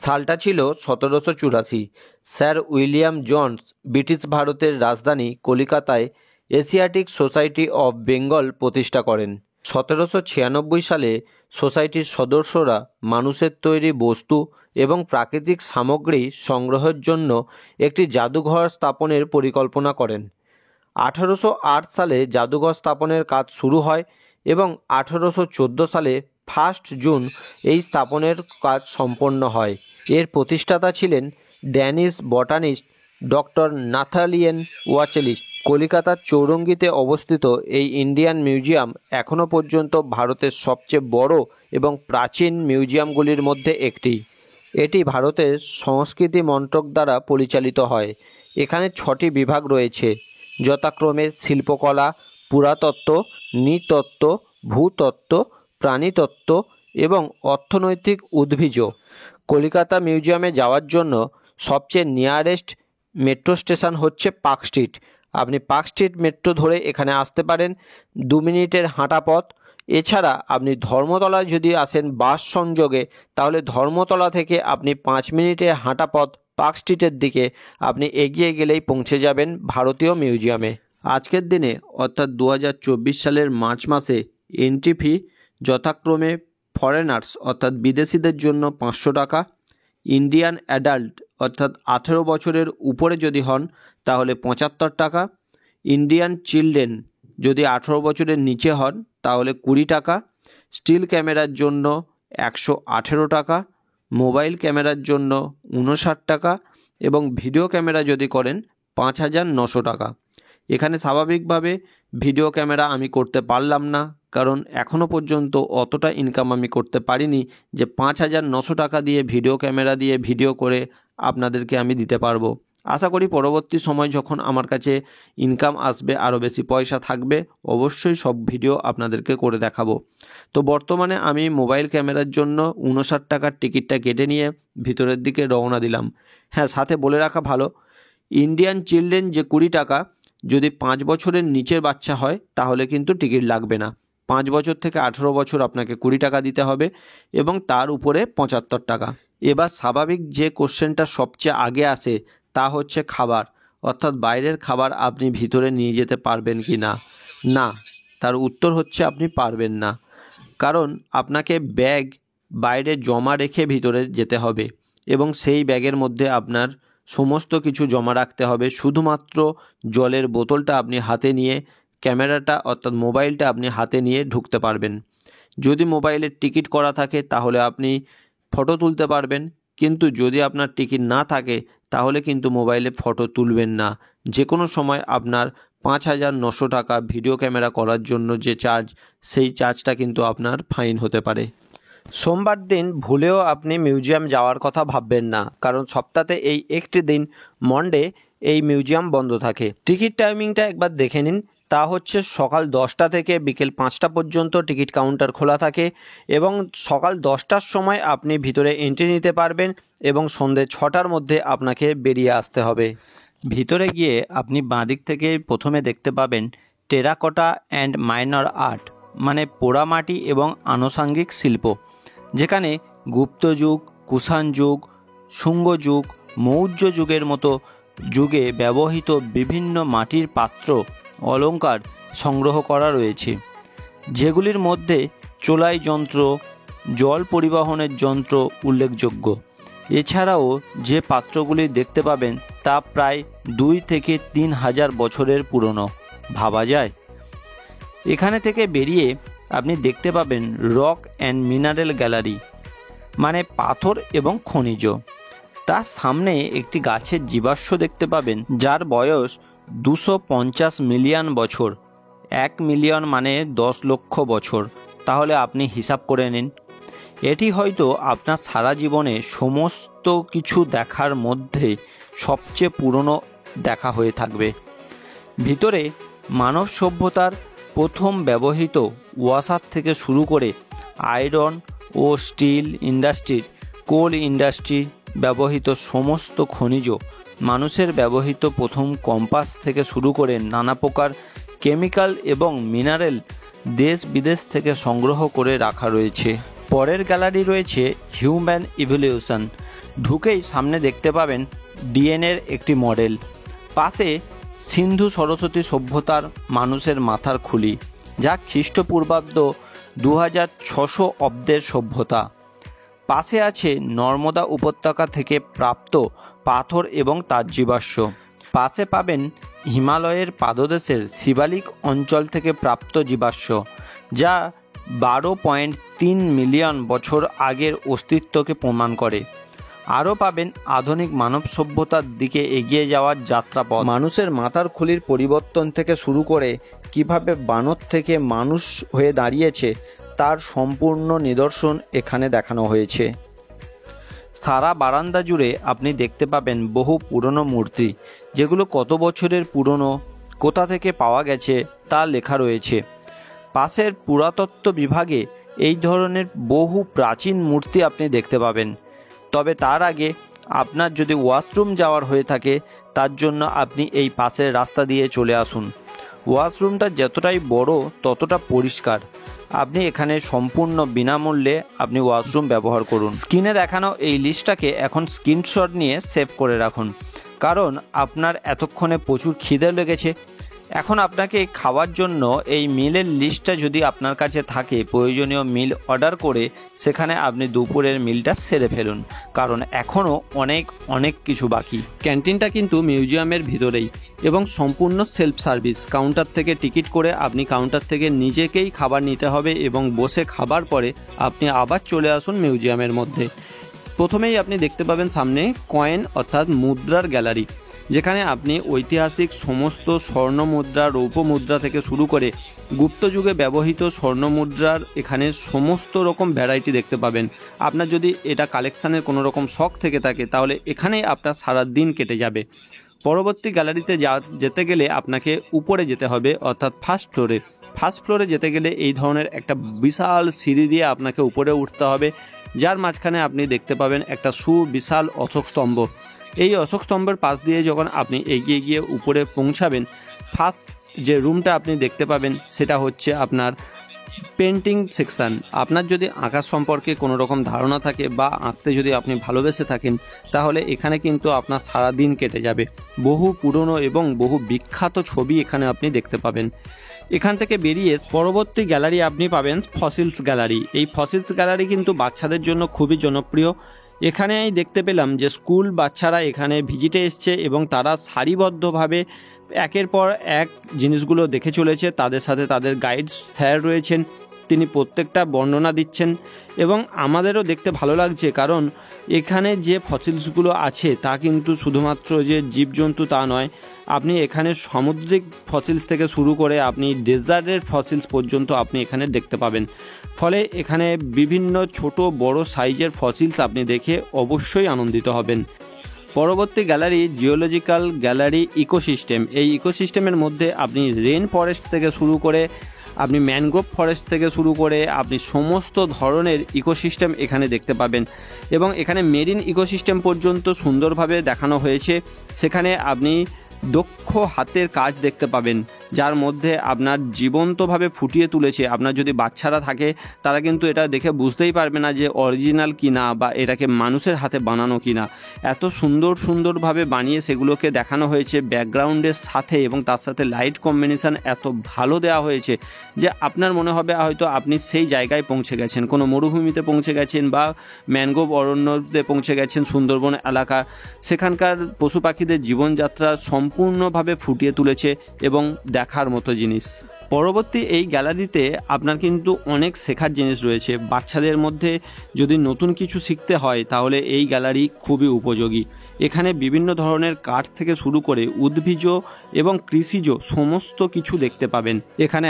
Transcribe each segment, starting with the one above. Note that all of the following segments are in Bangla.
সালটা ছিল 1784। স্যার উইলিয়াম জোন্স ব্রিটিশ ভারতের রাজধানী কলিকাতায় এশিয়াটিক সোসাইটি অফ বেঙ্গল প্রতিষ্ঠা করেন। 1796 সালে সোসাইটির সদস্যরা মানুষের তৈরি বস্তু এবং প্রাকৃতিক সামগ্রী সংগ্রহের জন্য একটি জাদুঘর স্থাপনের পরিকল্পনা করেন। 1808 সালে জাদুঘর স্থাপনের কাজ শুরু হয় এবং 1814 সালে 1 জুন এই স্থাপনের কাজ সম্পন্ন হয়। এর প্রতিষ্ঠাতা ছিলেন ড্যানিশ বটানিস্ট ডক্টর নাথালিয়েল ওয়াচেলিস। কলিকাতার চৌরঙ্গিতে অবস্থিত এই ইন্ডিয়ান মিউজিয়াম এখনও পর্যন্ত ভারতের সবচেয়ে বড় এবং প্রাচীন মিউজিয়ামগুলির মধ্যে একটি। এটি ভারতের সংস্কৃতি মন্ত্রক দ্বারা পরিচালিত হয়। এখানে 6টি বিভাগ রয়েছে, যথাক্রমে শিল্পকলা, পুরাতত্ত্ব, নৃতত্ত্ব, ভূতত্ত্ব, প্রাণীতত্ত্ব এবং অর্থনৈতিক উদ্ভিজ। কলকাতা মিউজিয়ামে যাওয়ার জন্য সবচেয়ে নিয়ারেস্ট মেট্রো স্টেশন হচ্ছে পার্ক স্ট্রিট। আপনি পার্ক স্ট্রিট মেট্রো ধরে এখানে আসতে পারেন, 2 মিনিটের হাঁটা পথ। এছাড়া আপনি ধর্মতলায় যদি আসেন বাস সংযোগে, তাহলে ধর্মতলা থেকে আপনি 5 মিনিটের হাঁটা পথ পার্ক স্ট্রিটের দিকে আপনি এগিয়ে গেলেই পৌঁছে যাবেন ভারতীয় মিউজিয়ামে। আজকের দিনে অর্থাৎ 2024 সালের মার্চ মাসে এন্ট্রি ফি যথাক্রমে ফরেনার্স অর্থাৎ বিদেশিদের জন্য 500 টাকা, ইন্ডিয়ান অ্যাডাল্ট অর্থাৎ 18 বছরের উপরে যদি হন তাহলে 75 টাকা, ইন্ডিয়ান চিলড্রেন যদি 18 বছরের নিচে হন তাহলে 20 টাকা, স্টিল ক্যামেরার জন্য 118 টাকা, মোবাইল ক্যামেরার জন্য 59 টাকা এবং ভিডিও ক্যামেরা যদি করেন 5900 টাকা। এখানে স্বাভাবিকভাবে ভিডিও ক্যামেরা আমি করতে পারলাম না, কারণ এখনও পর্যন্ত অতটা ইনকাম আমি করতে পারিনি যে 5900 টাকা দিয়ে ভিডিও ক্যামেরা দিয়ে ভিডিও করে আপনাদেরকে আমি দিতে পারবো। আশা করি পরবর্তী সময় যখন আমার কাছে ইনকাম আসবে, আরও বেশি পয়সা থাকবে, অবশ্যই সব ভিডিও আপনাদেরকে করে দেখাবো। তো বর্তমানে আমি মোবাইল ক্যামেরার জন্য 59 টাকার টিকিটটা কেটে নিয়ে ভিতরের দিকে রওনা দিলাম। হ্যাঁ, সাথে বলে রাখা ভালো, ইন্ডিয়ান চিলড্রেন যে 20 টাকা, যদি 5 বছরের নিচের বাচ্চা হয় তাহলে কিন্তু টিকিট লাগবে না। 5 বছর থেকে 18 বছর আপনাকে 20 টাকা দিতে হবে এবং তার উপরে 75 টাকা। এবার স্বাভাবিক যে কোশ্চেনটা সবচেয়ে আগে আসে তা হচ্ছে খাবার, অর্থাৎ বাইরের খাবার আপনি ভিতরে নিয়ে যেতে পারবেন কি না। না, তার উত্তর হচ্ছে আপনি পারবেন না, কারণ আপনাকে ব্যাগ বাইরে জমা রেখে ভিতরে যেতে হবে এবং সেই ব্যাগের মধ্যে আপনার সমস্ত কিছু জমা রাখতে হবে। শুধুমাত্র জলের বোতলটা আপনি হাতে নিয়ে, ক্যামেরাটা অর্থাৎ মোবাইলটা আপনি হাতে নিয়ে ঢুকতে পারবেন। যদি মোবাইলের টিকিট করা থাকে তাহলে আপনি ফটো তুলতে পারবেন, কিন্তু যদি আপনার টিকিট না থাকে তাহলে কিন্তু মোবাইলে ফটো তুলবেন না। যে কোনো সময় আপনার 5900 টাকা ভিডিও ক্যামেরা করার জন্য যে চার্জ, সেই চার্জটা কিন্তু আপনার ফাইন হতে পারে। সোমবার দিন ভুলেও আপনি মিউজিয়াম যাওয়ার কথা ভাববেন না, কারণ সপ্তাহে এই একটি দিন মন্ডে এই মিউজিয়াম বন্ধ থাকে। টিকিট টাইমিংটা একবার দেখে নিন, তা হচ্ছে সকাল 10টা থেকে বিকেল 5টা পর্যন্ত টিকিট কাউন্টার খোলা থাকে এবং সকাল 10টার সময় আপনি ভিতরে এন্ট্রি নিতে পারবেন এবং সন্ধ্যে 6টার মধ্যে আপনাকে বেরিয়ে আসতে হবে। ভিতরে গিয়ে আপনি বাঁদিক থেকে প্রথমে দেখতে পাবেন টেরাকোটা অ্যান্ড মাইনর আর্ট, মানে পোড়ামাটি এবং আনুষঙ্গিক শিল্প, যেখানে গুপ্ত যুগ, কুষাণ যুগ, শুঙ্গ যুগ, মৌর্য যুগের মতো যুগে ব্যবহৃত বিভিন্ন মাটির পাত্র, অলংকার সংগ্রহ করা রয়েছে, যেগুলির মধ্যে চোলাই যন্ত্র, জল পরিবহনের যন্ত্র উল্লেখযোগ্য। এছাড়াও যে পাত্রগুলি দেখতে পাবেন তা প্রায় 2 থেকে 3 হাজার বছরের পুরনো ভাবা যায়। এখানে থেকে বেরিয়ে আপনি দেখতে পাবেন রক অ্যান্ড মিনারেল গ্যালারি, মানে পাথর এবং খনিজ। তার সামনে একটি গাছের জীবাশ্ম দেখতে পাবেন যার বয়স 250 মিলিয়ন বছর। 1 মিলিয়ন মানে 10 লক্ষ বছর। তাহলে আপনি হিসাব করে নিন, এটি হয়তো আপনার সারা জীবনে সমস্ত কিছু দেখার মধ্যে সবচেয়ে পুরনো দেখা হয়ে থাকবে। ভিতরে মানব সভ্যতার প্রথম ব্যবহৃত ওয়াসার থেকে শুরু করে আয়রন ও স্টিল ইন্ডাস্ট্রির, কোল ইন্ডাস্ট্রি ব্যবহৃত সমস্ত খনিজ, মানুষের ব্যবহৃত প্রথম কম্পাস থেকে শুরু করে নানা প্রকার কেমিক্যাল এবং মিনারেল দেশ বিদেশ থেকে সংগ্রহ করে রাখা রয়েছে। পরের গ্যালারি রয়েছে হিউম্যান ইভলিউশন, ঢুকেই সামনে দেখতে পাবেন ডিএনএর একটি মডেল, পাশে সিন্ধু সরস্বতী সভ্যতার মানুষের মাথার খুলি, যা খ্রিস্টপূর্বাব্দ 2600 অব্দের সভ্যতা। পাশে আছে নর্মদা উপত্যকা থেকে প্রাপ্ত পাথর এবং তার জীবাশ্ম। পাশে পাবেন হিমালয়ের পাদদেশের শিবালিক অঞ্চল থেকে প্রাপ্ত জীবাশ্ম, যা 12.3 মিলিয়ন বছর আগের অস্তিত্বকে প্রমাণ করে। আরও পাবেন আধুনিক মানব সভ্যতার দিকে এগিয়ে যাওয়ার যাত্রাপথ। মানুষের মাথার খুলির পরিবর্তন থেকে শুরু করে কিভাবে বানর থেকে মানুষ হয়ে দাঁড়িয়েছে তার সম্পূর্ণ নিদর্শন এখানে দেখানো হয়েছে। সারা বারান্দা জুড়ে আপনি দেখতে পাবেন বহু পুরনো মূর্তি, যেগুলো কত বছরের পুরনো, কোথা থেকে পাওয়া গেছে তা লেখা রয়েছে। পাশের পুরাতত্ত্ব বিভাগে এই ধরনের বহু প্রাচীন মূর্তি আপনি দেখতে পাবেন। তবে তার আগে আপনার যদি ওয়াশরুম যাওয়ার হয়ে থাকে, তার জন্য আপনি এই পাশের রাস্তা দিয়ে চলে আসুন। ওয়াশরুমটা যতটাই বড় ততটা পরিষ্কার। আপনি এখানে সম্পূর্ণ বিনামূল্যে আপনি ওয়াশরুম ব্যবহার করুন। স্ক্রিনে দেখানো এই লিস্টটাকে এখন স্ক্রিনশট নিয়ে সেভ করে রাখুন, কারণ আপনার এতক্ষণে প্রচুর খিদে লেগেছে। এখন আপনাকে খাওয়ার জন্য এই মিলের লিস্টটা যদি আপনার কাছে থাকে, প্রয়োজনীয় মিল অর্ডার করে সেখানে আপনি দুপুরের মিলটা সেরে ফেলুন, কারণ এখনও অনেক কিছু বাকি। ক্যান্টিনটা কিন্তু মিউজিয়ামের ভিতরেই এবং সম্পূর্ণ সেলফ সার্ভিস। কাউন্টার থেকে টিকিট করে আপনি কাউন্টার থেকে নিজেকেই খাবার নিতে হবে এবং বসে খাবার পরে আপনি আবার চলে আসুন মিউজিয়ামের মধ্যে। প্রথমেই আপনি দেখতে পাবেন সামনে কয়েন অর্থাৎ মুদ্রার গ্যালারি, যেখানে আপনি ঐতিহাসিক সমস্ত স্বর্ণ মুদ্রা, রৌপ্য মুদ্রা থেকে শুরু করে গুপ্ত যুগে ব্যবহৃত স্বর্ণ মুদ্রার এখানে সমস্ত রকম ভ্যারাইটি দেখতে পাবেন। আপনার যদি এটা কালেকশানের কোনো রকম শখ থেকে থাকে, তাহলে এখানেই আপনার সারা দিন কেটে যাবে। পরবর্তী গ্যালারিতে যেতে গেলে আপনাকে উপরে যেতে হবে, অর্থাৎ ফার্স্ট ফ্লোরে যেতে গেলে এই ধরনের একটা বিশাল সিঁড়ি দিয়ে আপনাকে উপরে উঠতে হবে, যার মাঝখানে আপনি দেখতে পাবেন একটা সুবিশাল অশোক স্তম্ভ। এই অশোক স্তম্ভের পাশ দিয়ে যখন আপনি এগিয়ে গিয়ে উপরে পৌঁছাবেন, ফার্স্ট যে রুমটা আপনি দেখতে পাবেন সেটা হচ্ছে আপনার পেন্টিং সেকশান। আপনার যদি আঁকা সম্পর্কে কোনো রকম ধারণা থাকে বা আঁকতে যদি আপনি ভালোবেসে থাকেন, তাহলে এখানে কিন্তু আপনার সারা দিন কেটে যাবে। বহু পুরনো এবং বহু বিখ্যাত ছবি এখানে আপনি দেখতে পাবেন। এখান থেকে বেরিয়ে পরবর্তী গ্যালারি আপনি পাবেন ফসিলস গ্যালারি। এই ফসিলস গ্যালারি কিন্তু বাচ্চাদের জন্য খুবই জনপ্রিয়। এখানেই দেখতে পেলাম যে স্কুল বাচ্চারা এখানে ভিজিটে এসছে এবং তারা সারিবদ্ধভাবে একের পর এক জিনিসগুলো দেখে চলেছে। তাদের সাথে তাদের গাইড স্যার রয়েছেন, তিনি প্রত্যেকটা বর্ণনা দিচ্ছেন এবং আমাদেরও দেখতে ভালো লাগছে, কারণ এখানে যে ফসিলসগুলো আছে তা কিন্তু শুধুমাত্র যে জীবজন্তু তা নয়। আপনি এখানে সামুদ্রিক ফসিলস থেকে শুরু করে আপনি ডেজার্টের ফসিলস পর্যন্ত আপনি এখানে দেখতে পাবেন। ফলে এখানে বিভিন্ন ছোট বড় সাইজের ফসিলস আপনি দেখে অবশ্যই আনন্দিত হবেন। পরবর্তী গ্যালারি জিওলজিক্যাল গ্যালারি ইকোসিস্টেম। এই ইকোসিস্টেমের মধ্যে আপনি রেন ফরেস্ট থেকে শুরু করে আপনি ম্যানগ্রোভ ফরেস্ট থেকে শুরু করে আপনি সমস্ত ধরনের ইকোসিস্টেম এখানে দেখতে পাবেন এবং এখানে মেরিন ইকোসিস্টেম পর্যন্ত সুন্দরভাবে দেখানো হয়েছে। সেখানে আপনি দক্ষ হাতের কাজ দেখতে পাবেন, যার মধ্যে আপনার জীবন্তভাবে ফুটিয়ে তুলেছে। আপনার যদি বাচ্চারা থাকে, তারা কিন্তু এটা দেখে বুঝতেই পারবে না যে অরিজিনাল কি না বা এটাকে মানুষের হাতে বানানো কি না। এত সুন্দরভাবে বানিয়ে সেগুলোকে দেখানো হয়েছে ব্যাকগ্রাউন্ডের সাথে, এবং তার সাথে লাইট কম্বিনেশান এত ভালো দেওয়া হয়েছে যে আপনার মনে হবে হয়তো আপনি সেই জায়গায় পৌঁছে গেছেন, কোনো মরুভূমিতে পৌঁছে গেছেন বা ম্যানগ্রোভ অরণ্যতে পৌঁছে গেছেন, সুন্দরবন এলাকা। সেখানকার পশু পাখিদের জীবনযাত্রা সম্পূর্ণভাবে ফুটিয়ে তুলেছে এবং দেখার মতো জিনিস। পরবর্তী এই গ্যালারিতে আপনার কিন্তু অনেক শেখার জিনিস রয়েছে। বাচ্চাদের মধ্যে যদি নতুন কিছু শিখতে হয়, তাহলে এই গ্যালারি খুবই উপযোগী। এখানে বিভিন্ন ধরনের কাঠ থেকে শুরু করে উদ্ভিজ এবং কৃষিজ সমস্ত কিছু দেখতে পাবেন। এখানে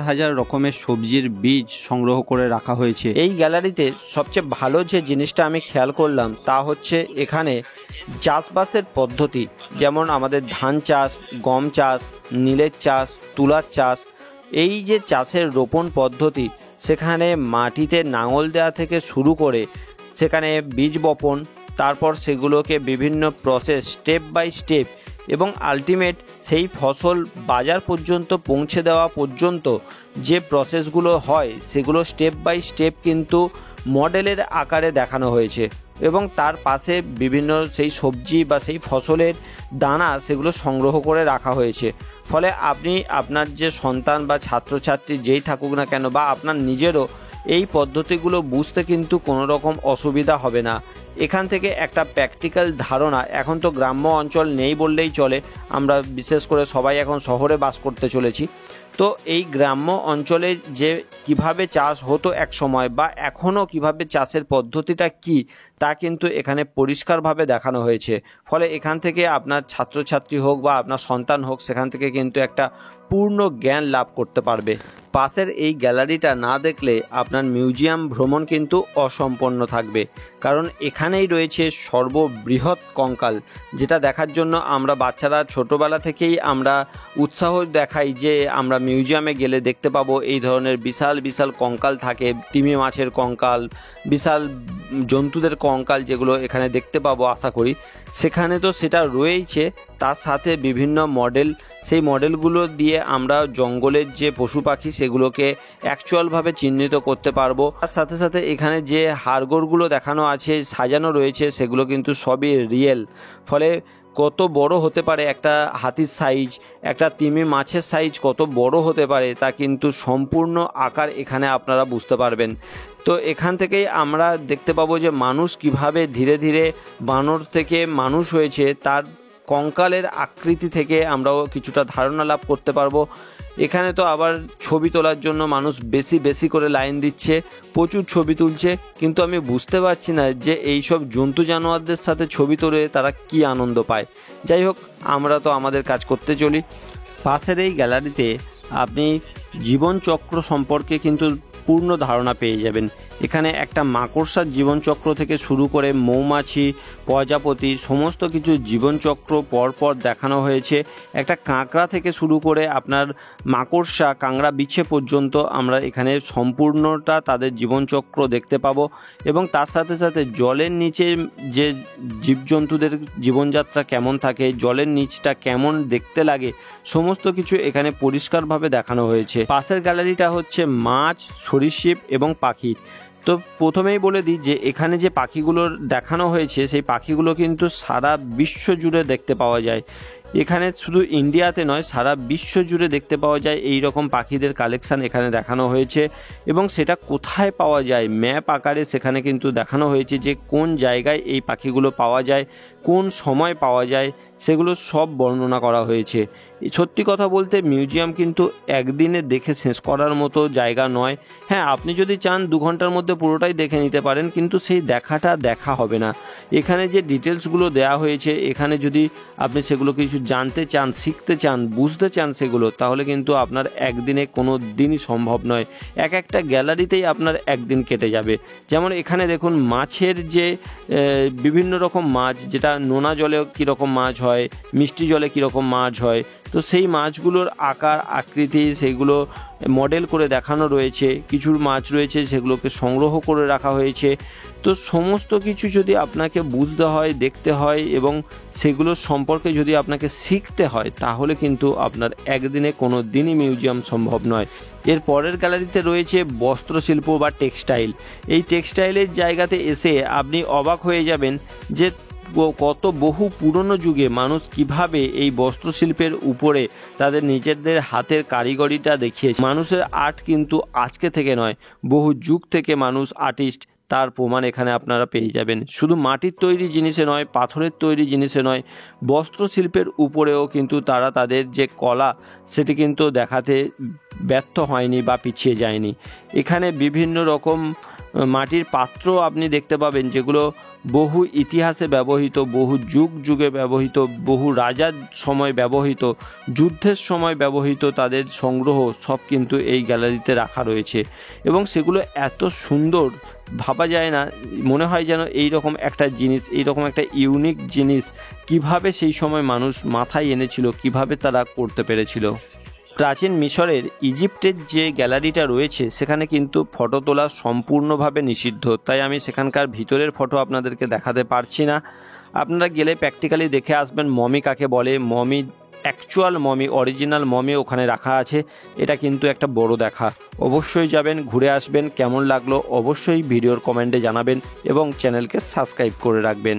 হাজার রকমের সবজির বীজ সংগ্রহ করে রাখা হয়েছে। এই গ্যালারিতে সবচেয়ে ভালো যে জিনিসটা আমি খেয়াল করলাম তা হচ্ছে এখানে চাষবাসের পদ্ধতি, যেমন আমাদের ধান চাষ, গম চাষ, নীলের চাষ, তুলার চাষ। এই যে চাষের রোপণ পদ্ধতি, সেখানে মাটিতে লাঙল দেওয়া থেকে শুরু করে সেখানে বীজ বপন, তারপর সেগুলোকে বিভিন্ন প্রসেস স্টেপ বাই স্টেপ এবং আলটিমেট সেই ফসল বাজার পর্যন্ত পৌঁছে দেওয়া পর্যন্ত যে প্রসেসগুলো হয়, সেগুলো স্টেপ বাই স্টেপ কিন্তু মডেলের আকারে দেখানো হয়েছে। এবং তার পাশে বিভিন্ন সেই সবজি বা সেই ফসলের দানা সেগুলো সংগ্রহ করে রাখা হয়েছে। ফলে আপনি আপনার যে সন্তান বা ছাত্রছাত্রী যেই থাকুক না কেন বা আপনার নিজেরও এই পদ্ধতিগুলো বুঝতে কিন্তু কোনো রকম অসুবিধা হবে না। এখান থেকে একটা প্র্যাকটিক্যাল ধারণা, এখন তো গ্রাম্য অঞ্চল নেই বললেই চলে, আমরা বিশেষ করে সবাই এখন শহরে বাস করতে চলেছি। তো এই গ্রাম্য অঞ্চলে যে কিভাবে চাষ হতো এক সময় বা এখনও কিভাবে চাষের পদ্ধতিটা কি, তা কিন্তু এখানে পরিষ্কারভাবে দেখানো হয়েছে। ফলে এখান থেকে আপনার ছাত্রছাত্রী হোক বা আপনার সন্তান হোক, সেখান থেকে কিন্তু একটা পূর্ণ জ্ঞান লাভ করতে পারবে। পাশের এই গ্যালারিটা না দেখলে আপনার মিউজিয়াম ভ্রমণ কিন্তু অসম্পন্ন থাকবে, কারণ এখানেই রয়েছে সর্ববৃহৎ কঙ্কাল, যেটা দেখার জন্য আমরা বাচ্চারা ছোটোবেলা থেকেই আমরা উৎসাহ দেখাই যে আমরা মিউজিয়ামে গেলে দেখতে পাবো এই ধরনের বিশাল বিশাল কঙ্কাল থাকে, তিমি মাছের কঙ্কাল, বিশাল জন্তুদের কঙ্কাল, যেগুলো এখানে দেখতে পাবো আশা করি। সেখানে তো সেটা রয়েইছে, তার সাথে বিভিন্ন মডেল, সেই মডেলগুলো দিয়ে আমরা জঙ্গলের যে পশু পাখি সেগুলোকে অ্যাকচুয়ালভাবে চিহ্নিত করতে পারবো। তার সাথে সাথে এখানে যে হাড়গোড়গুলো দেখানো আছে, সাজানো রয়েছে, সেগুলো কিন্তু সবই রিয়েল। ফলে কত বড় হতে পারে একটা হাতির সাইজ, একটা তিমি মাছের সাইজ কত বড় হতে পারে, তা কিন্তু সম্পূর্ণ আকার এখানে আপনারা বুঝতে পারবেন। তো এখান থেকেই আমরা দেখতে পাবো যে মানুষ কিভাবে ধীরে ধীরে বানর থেকে মানুষ হয়েছে, তার কঙ্কালের আকৃতি থেকে আমরাও কিছুটা ধারণা লাভ করতে পারবো। এখানে তো আবার ছবি তোলার জন্য মানুষ বেশি বেশি করে লাইন দিচ্ছে, প্রচুর ছবি তুলছে, কিন্তু আমি বুঝতে পারছি না যে এই সব জন্তু জানোয়ারদের সাথে ছবি তুলে তারা কি আনন্দ পায়। যাই হোক, আমরা তো আমাদের কাজ করতে চলি। পাশের এই গ্যালারিতে আপনি জীবনচক্র সম্পর্কে কিন্তু পূর্ণ ধারণা পেয়ে যাবেন। এখানে একটা মাকড়সার জীবনচক্র থেকে শুরু করে মৌমাছি, প্রজাপতি, সমস্ত কিছু জীবনচক্র পরপর দেখানো হয়েছে। একটা কাঁকড়া থেকে শুরু করে আপনার মাকড়সা, কাঁকড়া বিছে পর্যন্ত আমরা এখানে সম্পূর্ণটা তাদের জীবনচক্র দেখতে পাবো। এবং তার সাথে সাথে জলের নিচে যে জীবজন্তুদের জীবনযাত্রা কেমন থাকে, জলের নিচটা কেমন দেখতে লাগে, সমস্ত কিছু এখানে পরিষ্কারভাবে দেখানো হয়েছে। পাশের গ্যালারিটা হচ্ছে মাছ, সরীসৃপ এবং পাখি। তো প্রথমেই বলে দিই যে এখানে যে পাখিগুলোর দেখানো হয়েছে, সেই পাখিগুলো কিন্তু সারা বিশ্ব জুড়ে দেখতে পাওয়া যায়। এখানে শুধু ইন্ডিয়াতে নয়, সারা বিশ্ব জুড়ে দেখতে পাওয়া যায় এই রকম পাখিদের কালেকশান এখানে দেখানো হয়েছে। এবং সেটা কোথায় পাওয়া যায়, ম্যাপ আকারে সেখানে কিন্তু দেখানো হয়েছে যে কোন জায়গায় এই পাখিগুলো পাওয়া যায়, কোন সময় পাওয়া যায়, সেগুলো সব বর্ণনা করা হয়েছে। সত্যি কথা বলতে মিউজিয়াম কিন্তু একদিনে দেখে শেষ করার মতো জায়গা নয়। হ্যাঁ, আপনি যদি চান 2 ঘন্টার মধ্যে পুরোটাই দেখে নিতে পারেন, কিন্তু সেই দেখাটা দেখা হবে না। এখানে যে ডিটেলসগুলো দেওয়া হয়েছে, এখানে যদি আপনি সেগুলো কিছু জানতে চান, শিখতে চান, বুঝতে চান সেগুলো, তাহলে কিন্তু আপনার একদিনে কোনো দিনই সম্ভব নয়। একটা গ্যালারিতেই আপনার একদিন কেটে যাবে। যেমন এখানে দেখুন মাছের যে বিভিন্ন রকম মাছ, যেটা নোনা জলে কীরকম মাছ হয়, মিষ্টি জলে কীরকম মাছ হয়, তো সেই মাছগুলোর আকার আকৃতি সেগুলো মডেল করে দেখানো রয়েছে। কিছু মাছ রয়েছে সেগুলোকে সংগ্রহ করে রাখা হয়েছে। তো সমস্ত কিছু যদি আপনাকে বুঝতে হয়, দেখতে হয় এবং সেগুলোর সম্পর্কে যদি আপনাকে শিখতে হয়, তাহলে কিন্তু আপনার একদিনে কোনো দিনই মিউজিয়াম সম্ভব নয়। এর পরের গ্যালারিতে রয়েছে বস্ত্রশিল্প বা টেক্সটাইল। এই টেক্সটাইলের জায়গাতে এসে আপনি অবাক হয়ে যাবেন যে কত বহু পুরনো যুগে মানুষ কিভাবে এই বস্ত্রশিল্পের উপরে তাদের নিজেদের হাতের কারিগরিটা দেখিয়েছে। মানুষের আর্ট কিন্তু আজকে থেকে নয়, বহু যুগ থেকে মানুষ আর্টিস্ট, তার প্রমাণ এখানে আপনারা পেয়ে যাবেন। শুধু মাটির তৈরি জিনিসে নয়, পাথরের তৈরি জিনিসে নয়, বস্ত্রশিল্পের উপরেও কিন্তু তারা তাদের যে কলা, সেটি কিন্তু দেখাতে ব্যর্থ হয়নি বা পিছিয়ে যায়নি। এখানে বিভিন্ন রকম মাটির পাত্র আপনি দেখতে পাবেন, যেগুলো বহু ইতিহাসে ব্যবহৃত, বহু যুগ যুগে ব্যবহৃত, বহু রাজার সময় ব্যবহৃত, যুদ্ধের সময় ব্যবহৃত, তাদের সংগ্রহ সব কিন্তু এই গ্যালারিতে রাখা রয়েছে। এবং সেগুলো এত সুন্দর, ভাবা যায় না, মনে হয় যেন এই রকম একটা জিনিস, এই রকম একটা ইউনিক জিনিস কিভাবে সেই সময় মানুষ মাথায় এনেছিল, কিভাবে তারা করতে পেরেছিল। প্রাচীন মিশরের, ইজিপ্টের যে গ্যালারিটা রয়েছে, সেখানে কিন্তু ফটো তোলা সম্পূর্ণভাবে নিষিদ্ধ, তাই আমি সেখানকার ভিতরের ফটো আপনাদেরকে দেখাতে পারছি না। আপনারা গেলে প্র্যাকটিক্যালি দেখে আসবেন মমি কাকে বলে। Mummy actual mummy, original mummy ওখানে রাখা আছে। এটা কিন্তু একটা বড় দেখা। অবশ্যই যাবেন, ঘুরে আসবেন। কেমন লাগলো অবশ্যই ভিডিওর কমেন্টে জানাবেন এবং চ্যানেলকে সাবস্ক্রাইব করে রাখবেন।